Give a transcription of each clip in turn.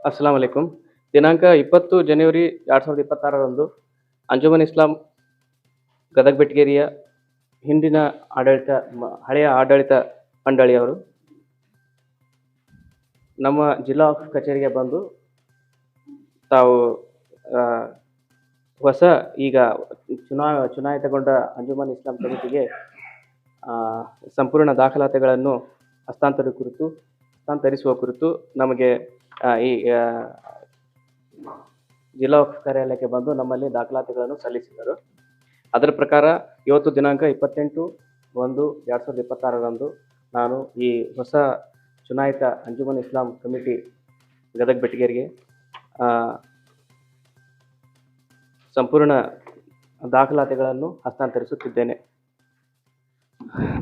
अस्सलाम वालेकुम। ದಿನಾಂಕ 20 ಜನವರಿ 2026ರಂದು ಅಂಜುಮನ್ ಇಸ್ಲಾಂ ಗದಗ ಬೆಟಗೇರಿಯ ಹಿಂದಿನ ಹಳೆಯ ಆಡಳಿತ ಮಂಡಳಿಯವರು ನಮ್ಮ ಜಿಲ್ಲಾ ಕಚೇರಿಗೆ ಬಂದು ತಾವು ಹೊಸ ಈಗ ಚುನಾಯಿತಗೊಂಡ ಅಂಜುಮನ್ ಇಸ್ಲಾಂ ಕಮಿಟಿಗೆ ಸಂಪೂರ್ಣ ದಾಖಲಾತಿಗಳನ್ನು ಹಸ್ತಾಂತರಿಸುವ ಕುರಿತು ನಮಗೆ ಈ ಜಿಲ್ಲಾ ಕಾರ್ಯಾಲಯಕ್ಕೆ ಬಂದು ನಮ್ಮಲ್ಲಿ ದಾಖಲಾತಿಗಳನ್ನು ಸಲ್ಲಿಸಿದರು. ಅದರ ಪ್ರಕಾರ ಇವತ್ತು ದಿನಾಂಕ 28/1/2026ರಂದು ನಾನು ಈ ಹೊಸ ಚುನಾಯಿತ ಅಂಜುಮನ್ ಇಸ್ಲಾಂ ಕಮಿಟಿ ಗದಗ ಬೆಟಗೇರಿಗೆ ಸಂಪೂರ್ಣ ದಾಖಲಾತಿಗಳನ್ನು ಹಸ್ತಾಂತರಿಸುತ್ತಿದ್ದೇನೆ.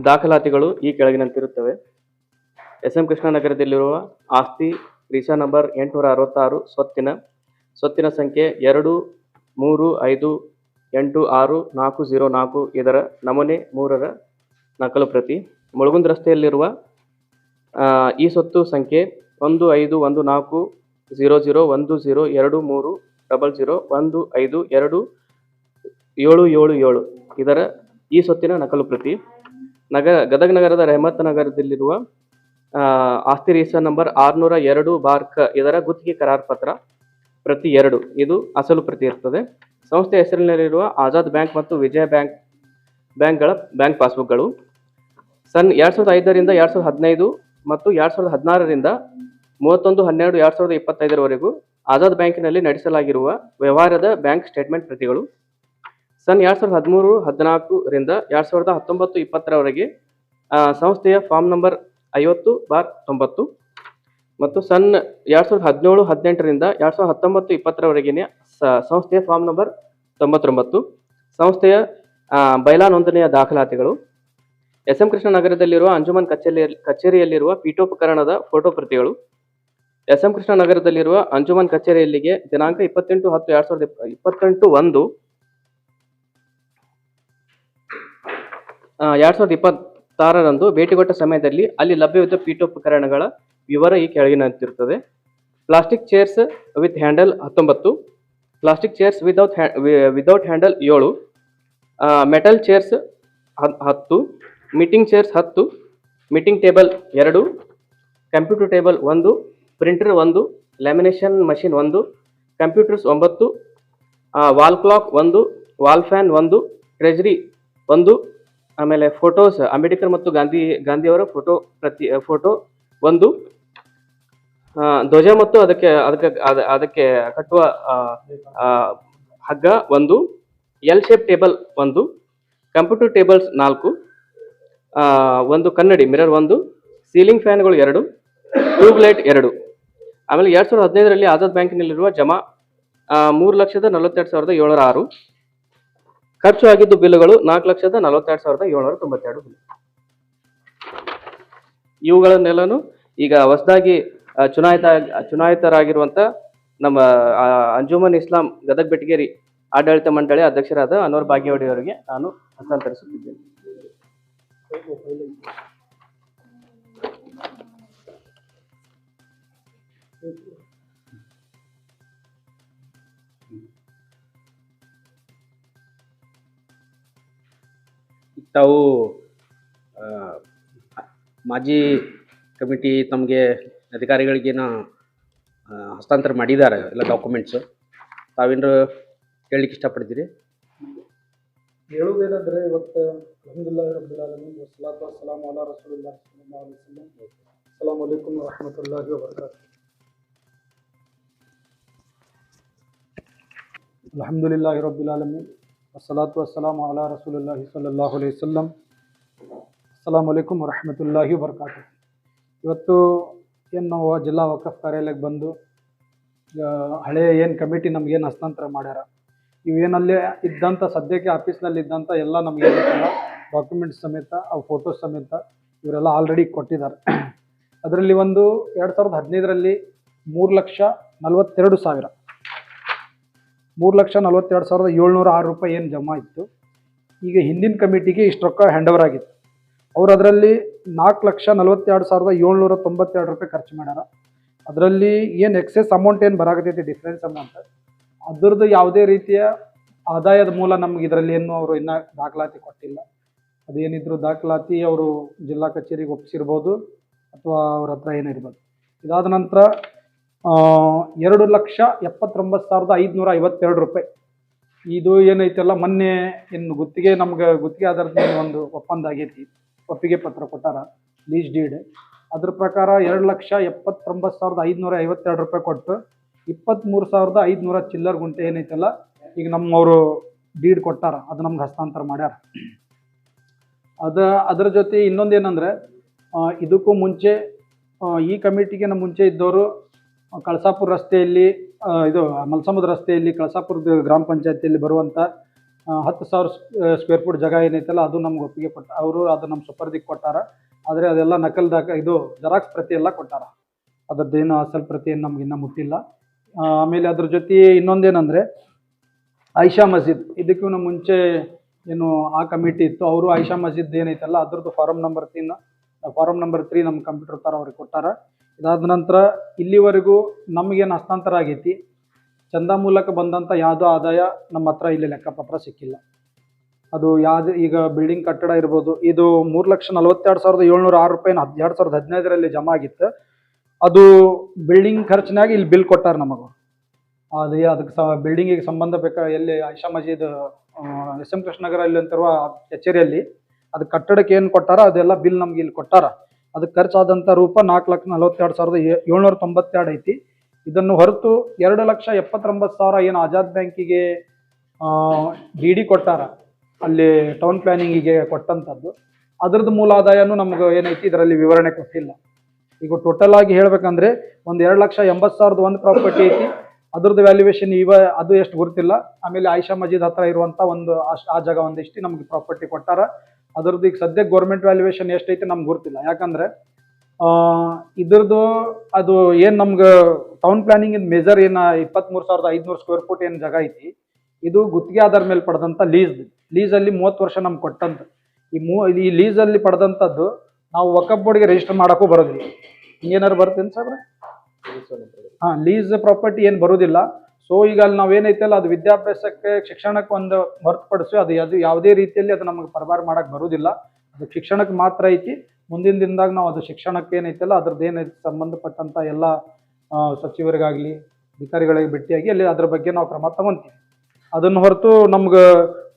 ದಾಖಲಾತಿಗಳು ಈ ಕೆಳಗಿನಂತಿರುತ್ತವೆ. ಎಸ್.ಎಂ. ಕೃಷ್ಣನಗರದಲ್ಲಿರುವ ಆಸ್ತಿ ರೀಸಾ ನಂಬರ್ 866 ಸ್ವತ್ತಿನ ಸಂಖ್ಯೆ 23586404 ಇದರ ನಮೂನೆ 3ರ ನಕಲು ಪ್ರತಿ. ಮುಳಗುಂದ ರಸ್ತೆಯಲ್ಲಿರುವ ಈ ಸ್ವತ್ತು ಸಂಖ್ಯೆ 151400200015227777 ಇದರ ಈ ಸ್ವತ್ತಿನ ನಕಲು ಪ್ರತಿ. ಗದಗ ನಗರದ ರೆಹಮತ್ ನಗರದಲ್ಲಿರುವ ಆಸ್ತಿ ರೀಸಾ ನಂಬರ್ 602 ಇದರ ಗುತ್ತಿಗೆ ಕರಾರ್ ಪತ್ರ ಪ್ರತಿ 2 ಇದು ಅಸಲು ಪ್ರತಿ ಇರ್ತದೆ. ಸಂಸ್ಥೆ ಹೆಸರಿನಲ್ಲಿರುವ ಆಜಾದ್ ಬ್ಯಾಂಕ್ ಮತ್ತು ವಿಜಯ ಬ್ಯಾಂಕ್ಗಳ ಬ್ಯಾಂಕ್ ಪಾಸ್ಬುಕ್ಗಳು ಸನ್ 2005ರಿಂದ 2015 ಮತ್ತು 2016ರಿಂದ 31/12/2025 ಆಜಾದ್ ಬ್ಯಾಂಕಿನಲ್ಲಿ ನಡೆಸಲಾಗಿರುವ ವ್ಯವಹಾರದ ಬ್ಯಾಂಕ್ ಸ್ಟೇಟ್ಮೆಂಟ್ ಪ್ರತಿಗಳು ಸನ್ 2013-14ರಿಂದ 2019-20 ಸಂಸ್ಥೆಯ ಫಾರ್ಮ್ ನಂಬರ್ 50/90 ಮತ್ತು ಸನ್ 2017-18ರಿಂದ 2019-20 ಸಂಸ್ಥೆಯ ಫಾರ್ಮ್ ನಂಬರ್ 99 ಸಂಸ್ಥೆಯ ಬೈಲಾ ನೋಂದಣಿಯ ದಾಖಲಾತಿಗಳು. ಎಸ್.ಎಂ. ಕೃಷ್ಣನಗರದಲ್ಲಿರುವ ಅಂಜುಮನ್ ಕಚೇರಿಯಲ್ಲಿರುವ ಪೀಠೋಪಕರಣದ ಫೋಟೋ ಪ್ರತಿಗಳು. ಎಸ್.ಎಂ. ಕೃಷ್ಣನಗರದಲ್ಲಿರುವ ಅಂಜುಮನ್ ಕಚೇರಿಯಲ್ಲಿಗೆ ದಿನಾಂಕ 28/10/2026ರಂದು ಭೇಟಿಗೊಟ್ಟ ಸಮಯದಲ್ಲಿ ಅಲ್ಲಿ ಲಭ್ಯವಿದ್ದ ಪೀಠೋಪಕರಣಗಳ ವಿವರ ಈ ಕೆಳಗಿನಂತಿರುತ್ತದೆ. Plastic chairs with handle 19, plastic chairs without handle 7, metal chairs 10, meeting chairs 10, meeting table 2, computer table 1, printer 1, lamination machine 1, computers 9, wall clock 1, wall fan 1, treasury 1, ಆಮೇಲೆ ಫೋಟೋಸ್ ಅಂಬೇಡ್ಕರ್ ಮತ್ತು ಗಾಂಧಿಯವರ ಫೋಟೋ 1, ಧ್ವಜ ಮತ್ತು ಅದಕ್ಕೆ ಕಟ್ಟುವ ಹಗ್ಗ 1, L shape table 1, computer tables 4, ಒಂದು ಕನ್ನಡಿ ಮಿರರ್ 1, ಸೀಲಿಂಗ್ ಫ್ಯಾನ್ಗಳು 2, ಟ್ಯೂಬ್ ಲೈಟ್ 2. ಆಮೇಲೆ 2015ರಲ್ಲಿ ಆಜಾದ್ ಬ್ಯಾಂಕಿನಲ್ಲಿರುವ ಜಮಾ 3,42,706 ಖರ್ಚು ಆಗಿದ್ದು ಬಿಲ್ಗಳು 4,42,792 ಬಿಲ್. ಇವುಗಳನ್ನೆಲ್ಲನೂ ಈಗ ಹೊಸದಾಗಿ ಚುನಾಯಿತರಾಗಿರುವಂಥ ನಮ್ಮ ಅಂಜುಮನ್ ಇಸ್ಲಾಂ ಗದಗ ಬೆಟಗೇರಿ ಆಡಳಿತ ಮಂಡಳಿ ಅಧ್ಯಕ್ಷರಾದ ಅನ್ವರ್ ಬಾಗೇವಾಡಿ ಅವರಿಗೆ ನಾನು ಹಸ್ತಾಂತರಿಸುತ್ತಿದ್ದೇನೆ. ತಾವು ಮಾಜಿ ಕಮಿಟಿ ತಮಗೆ ಅಧಿಕಾರಿಗಳಿಗೇನು ಹಸ್ತಾಂತರ ಮಾಡಿದ್ದಾರೆ ಎಲ್ಲ ಡಾಕ್ಯುಮೆಂಟ್ಸು, ತಾವೇನು ಹೇಳಲಿಕ್ಕೆ ಇಷ್ಟಪಡ್ತೀರಿ? ಹೇಳುವುದೇನೆಂದರೆ ಇವತ್ತು ಅಲ್ಹಮ್ದುಲಿಲ್ಲಾಹಿ ರಬ್ಬಿಲ್ ಆಲಮೀನ್ ವಸ್ಸಲಾತು ವಸ್ಸಲಾಮು ಅಲಾ ರಸೂಲಿಲ್ಲಾಹಿ ಸಲ್ಲಲ್ಲಾಹು ಅಲೈಹಿ ವಸಲ್ಲಂ. ಅಸ್ಸಲಾಮು ಅಲೈಕುಂ ವರಹಮತುಲ್ಲಾಹಿ ವಬರಕಾತುಹು. ಅಲ್ಹಮ್ದುಲಿಲ್ಲಾಹಿ ರಬ್ಬಿಲ್ ಆಲಮೀನ್ ವಸ್ಸಲಾತು ವಸ್ಸಲಾಮು ಅಲಾ ರಸೂಲಿಲ್ಲಾಹಿ ಸಲ್ಲಲ್ಲಾಹು ಅಲೈಹಿ ವಸಲ್ಲಂ. ಅಸ್ಸಲಾಮು ಅಲೈಕುಂ ವರಹಮತುಲ್ಲಾಹಿ ವಬರಕಾತುಹು. ಇವತ್ತು ಏನು ನಾವು ಜಿಲ್ಲಾ ವಕಫ್ ಕಾರ್ಯಾಲಯಕ್ಕೆ ಬಂದು ಹಳೆಯ ಏನು ಕಮಿಟಿ ನಮಗೇನು ಹಸ್ತಾಂತರ ಮಾಡ್ಯಾರ, ಇವೇನಲ್ಲೇ ಇದ್ದಂಥ ಸದ್ಯಕ್ಕೆ ಆಫೀಸ್ನಲ್ಲಿ ಇದ್ದಂಥ ಎಲ್ಲ ನಮಗೇನಿಲ್ಲ ಡಾಕ್ಯುಮೆಂಟ್ಸ್ ಸಮೇತ ಅವು ಫೋಟೋಸ್ ಸಮೇತ ಇವರೆಲ್ಲ ಆಲ್ರೆಡಿ ಕೊಟ್ಟಿದ್ದಾರೆ. ಅದರಲ್ಲಿ ಒಂದು 2015ರಲ್ಲಿ 3,42,000 3,42,706 ರೂಪಾಯಿ ಏನು ಜಮಾ ಇತ್ತು. ಈಗ ಹಿಂದಿನ ಕಮಿಟಿಗೆ ಇಷ್ಟು ರೊಕ್ಕ ಹ್ಯಾಂಡ್ ಓವರ್ ಆಗಿತ್ತು. ಅವ್ರು ಅದರಲ್ಲಿ 4,42,792 ರೂಪಾಯಿ ಖರ್ಚು ಮಾಡ್ಯಾರ. ಅದರಲ್ಲಿ ಏನು ಎಕ್ಸೆಸ್ ಅಮೌಂಟ್ ಏನು ಬರಾಕತೈತಿ ಡಿಫ್ರೆನ್ಸ್ ಅಮೌಂಟ್, ಅದ್ರದ್ದು ಯಾವುದೇ ರೀತಿಯ ಆದಾಯದ ಮೂಲ ನಮ್ಗೆ ಇದರಲ್ಲಿ ಏನು ಅವರು ಇನ್ನೂ ದಾಖಲಾತಿ ಕೊಟ್ಟಿಲ್ಲ. ಅದೇನಿದ್ರು ದಾಖಲಾತಿ ಅವರು ಜಿಲ್ಲಾ ಕಚೇರಿಗೆ ಒಪ್ಪಿಸಿರ್ಬೋದು ಅಥವಾ ಅವ್ರ ಹತ್ರ ಏನಿರ್ಬೋದು. ಇದಾದ ನಂತರ 2,79,552 ರೂಪಾಯಿ ಇದು ಏನೈತಲ್ಲ ಮೊನ್ನೆ ಇನ್ನು ಗುತ್ತಿಗೆ ನಮ್ಗೆ ಗುತ್ತಿಗೆ ಆಧಾರದ ಮೇಲೆ ಒಂದು ಒಪ್ಪಂದ ಆಗೈತಿ, ಒಪ್ಪಿಗೆ ಪತ್ರ ಕೊಟ್ಟಾರ ಲೀಸ್ ಡೀಡ್. ಅದ್ರ ಪ್ರಕಾರ 2,79,552 ರೂಪಾಯಿ ಕೊಟ್ಟು 23,500 ಚಿಲ್ಲರ್ ಗುಂಟೆ ಏನೈತಲ್ಲ ಈಗ ನಮ್ಮವರು ಡೀಡ್ ಕೊಟ್ಟಾರ, ಅದು ನಮ್ಗೆ ಹಸ್ತಾಂತರ ಮಾಡ್ಯಾರ. ಅದರ ಜೊತೆ ಇನ್ನೊಂದೇನಂದ್ರೆ ಇದಕ್ಕೂ ಮುಂಚೆ ಈ ಕಮಿಟಿಗೆ ಮುಂಚೆ ಇದ್ದವರು ಕಳಸಾಪುರ ರಸ್ತೆಯಲ್ಲಿ ಇದು ಮಲ್ಸಮುದ್ರ ರಸ್ತೆಯಲ್ಲಿ ಕಳಸಾಪುರದ ಗ್ರಾಮ ಪಂಚಾಯತಿಯಲ್ಲಿ ಬರುವಂಥ 10,000 ಸ್ಕ್ವೇರ್ ಫುಟ್ ಜಾಗ ಏನೈತಲ್ಲ ಅದು ನಮ್ಗೆ ಒಪ್ಪಿಗೆ ಕೊಟ್ಟ, ಅವರು ಅದು ನಮ್ಮ ಸುಪರ್ದಿಗೆ ಕೊಟ್ಟಾರ. ಆದರೆ ಅದೆಲ್ಲ ನಕಲ್ದಾಗ ಇದು ಜೆರಾಕ್ಸ್ ಪ್ರತಿ ಎಲ್ಲ ಕೊಟ್ಟಾರ, ಅದರದ್ದೇನು ಅಸಲ್ ಪ್ರತಿಯನ್ನು ನಮ್ಗೆ ಇನ್ನೂ ಮುಟ್ಟಿಲ್ಲ. ಆಮೇಲೆ ಅದ್ರ ಜೊತೆ ಇನ್ನೊಂದೇನಂದರೆ ಆಯಿಷಾ ಮಸ್ಜಿದ್, ಇದಕ್ಕೂ ಮುಂಚೆ ಏನು ಆ ಕಮಿಟಿ ಇತ್ತು, ಅವರು ಆಯಿಷಾ ಮಸ್ಜಿದ್ ಏನೈತಲ್ಲ ಅದ್ರದ್ದು ಫಾರಮ್ ನಂಬರ್ 3 ನಮ್ಮ ಕಂಪ್ಯೂಟರ್ ಥರ ಅವ್ರಿಗೆ ಕೊಟ್ಟಾರ. ಇದಾದ ನಂತರ ಇಲ್ಲಿವರೆಗೂ ನಮಗೇನು ಹಸ್ತಾಂತರ ಆಗೈತಿ ಚಂದ ಮೂಲಕ ಬಂದಂಥ ಯಾವುದೋ ಆದಾಯ ನಮ್ಮ ಹತ್ರ ಇಲ್ಲಿ ಲೆಕ್ಕಪತ್ರ ಸಿಕ್ಕಿಲ್ಲ. ಅದು ಯಾವುದು ಈಗ ಬಿಲ್ಡಿಂಗ್ ಕಟ್ಟಡ ಇರ್ಬೋದು, ಇದು 3,42,706 ರೂಪಾಯಿನ 2015ರಲ್ಲಿ ಜಮಾ ಆಗಿತ್ತು. ಅದು ಬಿಲ್ಡಿಂಗ್ ಖರ್ಚಿನಾಗ ಇಲ್ಲಿ ಬಿಲ್ ಕೊಟ್ಟಾರ ನಮಗೂ. ಅದಕ್ಕೆ ಬಿಲ್ಡಿಂಗಿಗೆ ಸಂಬಂಧಬೇಕಾ ಎಲ್ಲಿ ಆಯಿಷಾ ಮಜೀದ್ SM ಕೃಷ್ಣನಗರ ಇಲ್ಲಿ ಅಂತಿರುವ ಕಚೇರಿಯಲ್ಲಿ ಅದು ಕಟ್ಟಡಕ್ಕೆ ಏನು ಕೊಟ್ಟಾರ ಅದೆಲ್ಲ ಬಿಲ್ ನಮ್ಗೆ ಇಲ್ಲಿ ಕೊಟ್ಟಾರ. ಅದಕ್ಕೆ ಖರ್ಚಾದಂಥ ರೂಪ 4,42,792 ಐತಿ. ಇದನ್ನು ಹೊರತು 2,79,000 ಏನು ಆಜಾದ್ ಬ್ಯಾಂಕಿಗೆ DD ಕೊಟ್ಟಾರ ಅಲ್ಲಿ ಟೌನ್ ಪ್ಲಾನಿಂಗಿಗೆ ಕೊಟ್ಟಂಥದ್ದು, ಅದ್ರದ್ದು ಮೂಲ ಆದಾಯನೂ ನಮ್ಗೆ ಏನೈತಿ ಇದರಲ್ಲಿ ವಿವರಣೆ ಕೊಟ್ಟಿಲ್ಲ. ಈಗ ಟೋಟಲ್ ಆಗಿ ಹೇಳ್ಬೇಕಂದ್ರೆ ಒಂದು 2,80,000 ಒಂದು ಪ್ರಾಪರ್ಟಿ ಐತಿ, ಅದ್ರದ್ದು ವ್ಯಾಲ್ಯೂಯೇಷನ್ ಅದು ಎಷ್ಟು ಗೊತ್ತಿಲ್ಲ. ಆಮೇಲೆ ಆಯಿಷಾ ಮಜೀದ್ ಹತ್ರ ಇರುವಂಥ ಒಂದು ಆ ಜಾಗ ಒಂದಿಷ್ಟು ನಮ್ಗೆ ಪ್ರಾಪರ್ಟಿ ಕೊಟ್ಟಾರ. ಅದ್ರದ್ದು ಈಗ ಸದ್ಯಕ್ಕೆ ಗೌರ್ಮೆಂಟ್ ವ್ಯಾಲ್ಯೂಯೇಷನ್ ಎಷ್ಟೈತೆ ನಮ್ಗೆ ಗೊತ್ತಿಲ್ಲ. ಯಾಕಂದ್ರೆ ಇದ್ರದ್ದು ಅದು ಏನು ನಮ್ಗೆ ಟೌನ್ ಪ್ಲಾನಿಂಗ್ ಮೇಜರ್ ಏನು 23,500 ಸ್ಕ್ವೇರ್ ಫುಟ್ ಏನು ಜಾಗ ಐತಿ, ಇದು ಗುತ್ತಿಗೆ ಆಧಾರ ಮೇಲೆ ಪಡೆದಂಥ ಲೀಸಲ್ಲಿ 30 ವರ್ಷ ನಮ್ಗೆ ಕೊಟ್ಟಂತ. ಈ ಲೀಸಲ್ಲಿ ಪಡೆದಂಥದ್ದು ನಾವು ವಕಫ್ ಬೋರ್ಡ್ಗೆ ರಿಜಿಸ್ಟರ್ ಮಾಡೋಕ್ಕೂ ಬರೋದಿಲ್ಲ. ಹಿಂಗೇನಾರು ಬರ್ತೇನೆ ಸಾಬ್ರೆ? ಲೀಸ್ ಪ್ರಾಪರ್ಟಿ ಏನು ಬರೋದಿಲ್ಲ. ಸೊ ಈಗ ಅಲ್ಲಿ ನಾವೇನೈತಲ್ಲ ಅದು ವಿದ್ಯಾಭ್ಯಾಸಕ್ಕೆ ಶಿಕ್ಷಣಕ್ಕೆ ಒಂದು ಹೊರತುಪಡಿಸಿ ಅದು ಯಾವುದೇ ರೀತಿಯಲ್ಲಿ ಅದು ನಮಗೆ ಪರಬಾರ ಮಾಡಕ್ಕೆ ಬರೋದಿಲ್ಲ. ಅದು ಶಿಕ್ಷಣಕ್ಕೆ ಮಾತ್ರ ಐತಿ. ಮುಂದಿನ ದಿನದಾಗ ನಾವು ಅದು ಶಿಕ್ಷಣಕ್ಕೆ ಏನೈತಲ್ಲ ಅದ್ರದ್ದು ಏನೈತಿ ಸಂಬಂಧಪಟ್ಟಂಥ ಎಲ್ಲ ಸಚಿವರಿಗಾಗಲಿ ಅಧಿಕಾರಿಗಳಿಗೆ ಭೇಟಿಯಾಗಿ ಅಲ್ಲಿ ಅದ್ರ ಬಗ್ಗೆ ನಾವು ಕ್ರಮ ತಗೊಂತೀವಿ. ಅದನ್ನು ಹೊರತು ನಮ್ಗೆ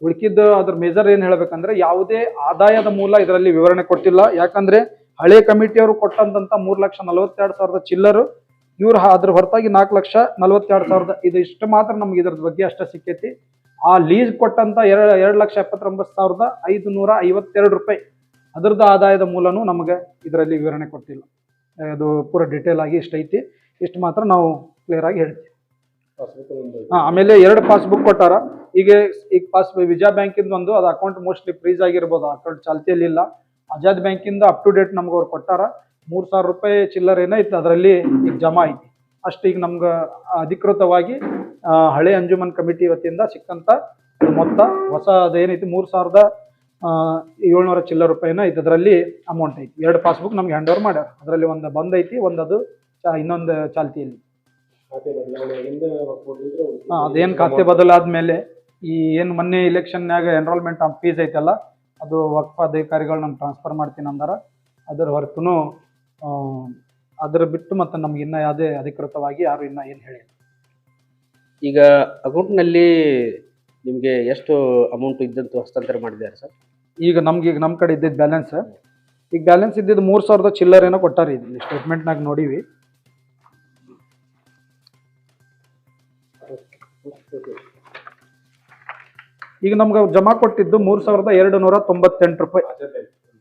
ಉಳ್ಕಿದ್ದು ಅದ್ರ ಮೇಜರ್ ಏನು ಹೇಳ್ಬೇಕಂದ್ರೆ ಯಾವುದೇ ಆದಾಯದ ಮೂಲ ಇದರಲ್ಲಿ ವಿವರಣೆ ಕೊಟ್ಟಿಲ್ಲ. ಯಾಕಂದ್ರೆ ಹಳೆ ಕಮಿಟಿಯವರು ಕೊಟ್ಟಂತ 3,42,000 ಚಿಲ್ಲರು, ಇವ್ರು ಅದ್ರ ಹೊರತಾಗಿ 4,42,000 ಇದು ಇಷ್ಟು ಮಾತ್ರ ನಮ್ಗೆ ಇದ್ರ ಬಗ್ಗೆ ಅಷ್ಟೇ ಸಿಕ್ಕೈತಿ. ಆ ಲೀಸ್ ಕೊಟ್ಟಂತ 2,79,552 ರೂಪಾಯಿ ಅದರದ್ದು ಆದಾಯದ ಮೂಲನೂ ನಮಗೆ ಇದರಲ್ಲಿ ವಿವರಣೆ ಕೊಟ್ಟಿಲ್ಲ. ಅದು ಪೂರ ಡಿಟೇಲ್ ಆಗಿ ಇಷ್ಟೈತಿ, ಇಷ್ಟು ಮಾತ್ರ ನಾವು ಕ್ಲಿಯರ್ ಆಗಿ ಹೇಳ್ತೀವಿ. ಆಮೇಲೆ 2 ಪಾಸ್ಬುಕ್ ಕೊಟ್ಟಾರ. ಈಗ ವಿಜಯ ಬ್ಯಾಂಕಿಂದ ಒಂದು ಅದು ಅಕೌಂಟ್ ಮೋಸ್ಟ್ಲಿ ಫ್ರೀಸ್ ಆಗಿರ್ಬೋದು, ಅಕೌಂಟ್ ಚಾಲ್ತಿಯಲ್ಲಿಲ್ಲ. ಆಜಾದ್ ಬ್ಯಾಂಕಿಂದ ಅಪ್ ಟು ಡೇಟ್ ನಮ್ಗೆ ಅವ್ರು ಕೊಟ್ಟಾರ. 3,000 ರೂಪಾಯಿ ಚಿಲ್ಲರ್ ಏನೈತೆ ಅದರಲ್ಲಿ ಈಗ ಜಮಾ ಐತಿ ಅಷ್ಟು. ಈಗ ನಮ್ಗೆ ಅಧಿಕೃತವಾಗಿ ಹಳೆ ಅಂಜುಮನ್ ಕಮಿಟಿ ವತಿಯಿಂದ ಸಿಕ್ಕಂತ ಮೊತ್ತ ಹೊಸ ಅದೇನೈತಿ 3,700 ಚಿಲ್ಲರ್ ರೂಪಾಯಿನ ಐತೆ ಅದರಲ್ಲಿ ಅಮೌಂಟ್ ಐತಿ. 2 ಪಾಸ್ಬುಕ್ ನಮ್ಗೆ ಹ್ಯಾಂಡ್ ಓವರ್ ಮಾಡ್ಯಾರ. ಅದರಲ್ಲಿ ಒಂದು ಬಂದ್ ಐತಿ, ಒಂದು ಅದು ಇನ್ನೊಂದು ಚಾಲ್ತಿಯಲ್ಲಿ. ಅದೇನು ಖಾತೆ ಬದಲಾದ್ಮೇಲೆ ಈ ಏನು ಮೊನ್ನೆ ಇಲೆಕ್ಷನ್ಯಾಗ ಎನ್ರೋಲ್ಮೆಂಟ್ ಫೀಸ್ ಐತಲ್ಲ ಅದು ವಕ್ಫ್ ಅಧಿಕಾರಿಗಳು ನಮ್ಗೆ ಟ್ರಾನ್ಸ್ಫರ್ ಮಾಡ್ತೀನಿ ಅಂದಾರ. ಅದರ ಹೊರತು ಅದರ ಬಿಟ್ಟು ಮತ್ತೆ ನಮ್ಗೆ ಇನ್ನೂ ಯಾವುದೇ ಅಧಿಕೃತವಾಗಿ ಯಾರು ಇನ್ನೂ ಏನು ಹೇಳಿಲ್ಲ. ಈಗ ಅಕೌಂಟ್ನಲ್ಲಿ ನಿಮಗೆ ಎಷ್ಟು ಅಮೌಂಟ್ ಇದ್ದಂತೂ ಹಸ್ತಾಂತರ ಮಾಡಿದ್ದಾರೆ ಸರ್? ಈಗ ನಮ್ಮ ಕಡೆ ಇದ್ದಿದ್ದು ಬ್ಯಾಲೆನ್ಸ್, ಈಗ ಬ್ಯಾಲೆನ್ಸ್ ಇದ್ದಿದ್ದು 3,000 ಚಿಲ್ಲರೇನೋ ಕೊಟ್ಟಾರ. ಇಲ್ಲಿ ಸ್ಟೇಟ್ಮೆಂಟ್ನಾಗ ನೋಡಿವಿ. ಈಗ ನಮ್ಗೆ ಜಮಾ ಕೊಟ್ಟಿದ್ದು 3,298 ರೂಪಾಯಿ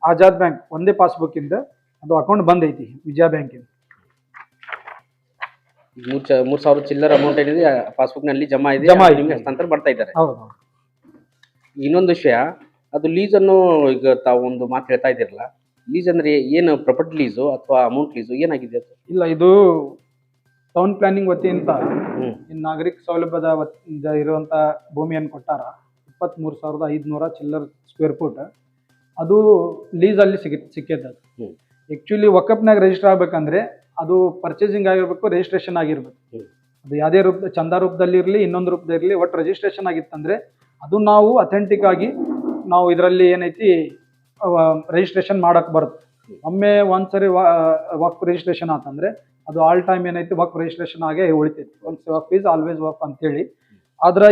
ಆಜಾದ್ ಬ್ಯಾಂಕ್ ಒಂದೇ ಪಾಸ್ಬುಕ್ ಇಂದ ಅದು ಅಕೌಂಟ್ ಬಂದೈತಿ ವಿಜಯ ಬ್ಯಾಂಕಿಂದ. 3,000 ಚಿಲ್ಲರ್ ಅಮೌಂಟ್ ಏನಿದೆ ಪಾಸ್ಬುಕ್ ನಲ್ಲಿ ಜಮಾ ಇದೆ, ನಿಮ್ಗೆ ಹಸ್ತಾಂತರ ಮಾಡ್ತಾ ಇದ್ದಾರೆ. ಹೌದು. ಇನ್ನೊಂದು ವಿಷಯ, ಅದು ಲೀಸ್ ಅನ್ನು ಈಗ ತಾವು ಒಂದು ಮಾತು ಹೇಳ್ತಾ ಇದ್ದೀರಲ್ಲ, ಲೀಸ್ ಅಂದ್ರೆ ಏನು? ಪ್ರಾಪರ್ಟಿ ಲೀಸು ಅಥವಾ ಅಮೌಂಟ್ ಲೀಸು ಏನಾಗಿದೆ? ಇಲ್ಲ, ಇದು ಟೌನ್ ಪ್ಲಾನಿಂಗ್ ವತಿಯಿಂದ ನಾಗರಿಕ ಸೌಲಭ್ಯದ ಇರುವಂತ ಭೂಮಿಯನ್ನು ಕೊಟ್ಟಾರ. 23,500 ಚಿಲ್ಲರ್ ಸ್ಕ್ವೇರ್ ಫುಟ್. ಅದು ಲೀಸಲ್ಲಿ ಸಿಕ್ಕೈತೆ ಅದು. ಹ್ಮ್. ಆ್ಯಕ್ಚುಲಿ ವಕಫ್ನಾಗ ರಿಜಿಸ್ಟರ್ ಆಗ್ಬೇಕಂದ್ರೆ ಅದು ಪರ್ಚೇಸಿಂಗ್ ಆಗಿರ್ಬೇಕು, ರಿಜಿಸ್ಟ್ರೇಷನ್ ಆಗಿರ್ಬೇಕು. ಹ್ಮ್. ಅದು ಯಾವುದೇ ರೂಪ ಚಂದ ರೂಪದಲ್ಲಿ ಇರಲಿ, ಇನ್ನೊಂದು ರೂಪದಲ್ಲಿರಲಿ, ಒಟ್ಟು ರಿಜಿಸ್ಟ್ರೇಷನ್ ಆಗಿತ್ತಂದ್ರೆ ಅದು ನಾವು ಅಥೆಂಟಿಕ್ ಆಗಿ ನಾವು ಇದರಲ್ಲಿ ಏನೈತಿ ರಿಜಿಸ್ಟ್ರೇಷನ್ ಮಾಡಕ್ಕೆ ಬರುತ್ತೆ. ಒಮ್ಮೆ ಒಂದ್ಸರಿ ವಕ್ ರಿಜಿಸ್ಟ್ರೇಷನ್ ಆತಂದ್ರೆ ಅದು ಆಲ್ ಟೈಮ್ ಏನೈತಿ ವಕ್ ರಿಜಿಸ್ಟ್ರೇಷನ್ ಆಗೇ ಉಳಿತೈತಿ. ಒನ್ಸ್ ವಕ್ ಈಸ್ ಆಲ್ವೇಸ್ ವಕ್ ಅಂತೇಳಿ. ಆದ್ರೆ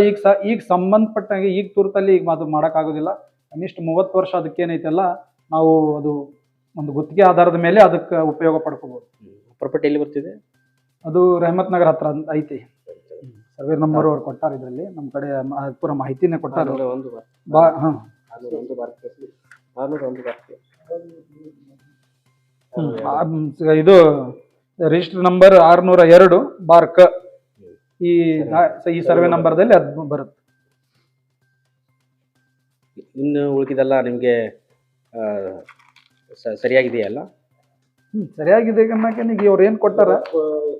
ಈಗ ಸಂಬಂಧಪಟ್ಟಂಗೆ ಈಗ ತುರ್ತಲ್ಲಿ ಈಗ ಅದು ಮಾಡೋಕ್ಕಾಗೋದಿಲ್ಲ. ಕನಿಷ್ಠ 30 ವರ್ಷ ಅದಕ್ಕೇನೈತಲ್ಲ ನಾವು ಅದು ಒಂದು ಗುತ್ತಿಗೆ ಆಧಾರದ ಮೇಲೆ ಅದಕ್ಕೆ ಉಪಯೋಗ ಪಡ್ಕೋಬಹುದು. ಪ್ರಾಪರ್ಟಿ ಎಲ್ಲಿ ಬರ್ತಿದೆ? ಅದು ರೆಹಮತ್ ನಗರ್ ಹತ್ರ ಐತಿ. ಸರ್ವೆ ನಂಬರ್ ಅವ್ರು ಕೊಟ್ಟಾರ, ಇದರಲ್ಲಿ ನಮ್ಮ ಕಡೆ ಪೂರ ಮಾಹಿತಿನೇ ಕೊಟ್ಟಾರ. 601 ಬಾ ಹಾಂ 601 ಬಾರ್ಕೆ 601 ಬಾರ್ಕೆ. ಇದು ರಿಜಿಸ್ಟರ್ ನಂಬರ್ 602 ಬಾರ್ಕ ಈ ಸರ್ವೆ ನಂಬರ್ದಲ್ಲಿ ಅದು ಬರುತ್ತೆ. ಇನ್ನು ಉಳಿದಿದೆಲ್ಲ ನಿಮಗೆ ಸರಿಯಾಗಿದೆಯಲ್ಲ? ಸರಿಯಾಗಿದೆ ಅನ್ನಕ್ಕೆ ಈಗ ಅವ್ರು ಏನು ಕೊಟ್ಟಾರ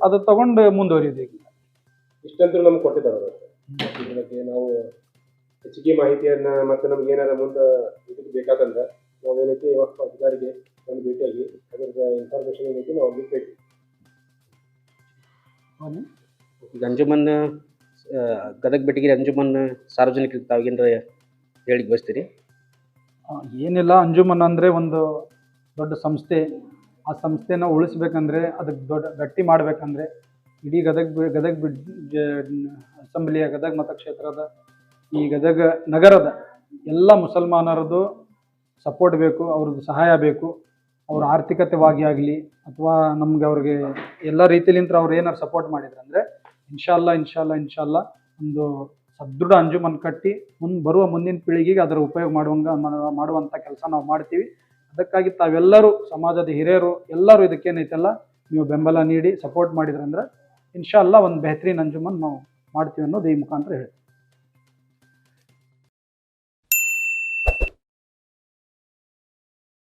ಅದು ತಗೊಂಡು ಮುಂದುವರಿದೆ. ಇಷ್ಟಂತೂ ನಮ್ಗೆ ಕೊಟ್ಟಿದ್ದಾರೆ. ಇದ್ರ ಬಗ್ಗೆ ನಾವು ಹೆಚ್ಚಿಗೆ ಮಾಹಿತಿಯನ್ನ ಮತ್ತೆ ನಮ್ಗೆ ಏನಾರ ಮುಂದೆ ಇದಕ್ಕೆ ಬೇಕಾದಂದ್ರೆ ನಾವು ಏನೈತಿ ವಕ್ಫ್ ಅಧಿಕಾರಿಗೆ ಒಂದು ಭೇಟಿಯಾಗಿ ಅದ್ರದ್ದು ಇನ್ಫಾರ್ಮೇಶನ್ ಏನೈತಿ ನಾವು ಅವ್ರಿಗೆ ಬೇಕು. ಈಗ ಅಂಜುಮನ್ ಗದಗ ಬೆಟಗಿರಿ ಅಂಜುಮನ್ ಸಾರ್ವಜನಿಕರಿಗೆ ತಾವೇನಾರ ಹೇಳಿಕ್ ಬಯಸ್ತೀರಿ? ಏನಿಲ್ಲ, ಅಂಜುಮನ್ ಅಂದರೆ ಒಂದು ದೊಡ್ಡ ಸಂಸ್ಥೆ. ಆ ಸಂಸ್ಥೆನ ಉಳಿಸ್ಬೇಕಂದ್ರೆ ಅದಕ್ಕೆ ದೊಡ್ಡ ಗಟ್ಟಿ ಮಾಡಬೇಕಂದ್ರೆ ಇಡೀ ಗದಗ ಅಸೆಂಬ್ಲಿಯ ಗದಗ ಮತಕ್ಷೇತ್ರದ ಈ ಗದಗ ನಗರದ ಎಲ್ಲ ಮುಸಲ್ಮಾನರದು ಸಪೋರ್ಟ್ ಬೇಕು, ಅವ್ರದ್ದು ಸಹಾಯ ಬೇಕು. ಅವ್ರ ಆರ್ಥಿಕತೆವಾಗಿ ಆಗಲಿ ಅಥವಾ ನಮ್ಗೆ ಅವ್ರಿಗೆ ಎಲ್ಲ ರೀತಿಲಿಂತ ಅವ್ರು ಏನಾರು ಸಪೋರ್ಟ್ ಮಾಡಿದ್ರು ಅಂದರೆ ಇನ್ಶಾಲ್ಲ ಒಂದು ಸದೃಢ ಅಂಜುಮನ್ ಕಟ್ಟಿ ಬರುವ ಮುಂದಿನ ಪೀಳಿಗೆಗೆ ಅದರ ಉಪಯೋಗ ಮಾಡುವಂಥ ಕೆಲಸ ನಾವು ಮಾಡ್ತೀವಿ. ಅದಕ್ಕಾಗಿ ತಾವೆಲ್ಲರೂ ಸಮಾಜದ ಹಿರಿಯರು ಎಲ್ಲರೂ ಇದಕ್ಕೇನೈತಲ್ಲ ನೀವು ಬೆಂಬಲ ನೀಡಿ ಸಪೋರ್ಟ್ ಮಾಡಿದ್ರಂದ್ರೆ ಇನ್ಶಾಲ್ಲ ಒಂದು ಬೆಹ್ತರೀನ್ ಅಂಜುಮನ್ ನಾವು ಮಾಡ್ತೀವಿ ಅನ್ನೋದು ಈ ಮುಖಾಂತರ ಹೇಳ್ತೀವಿ.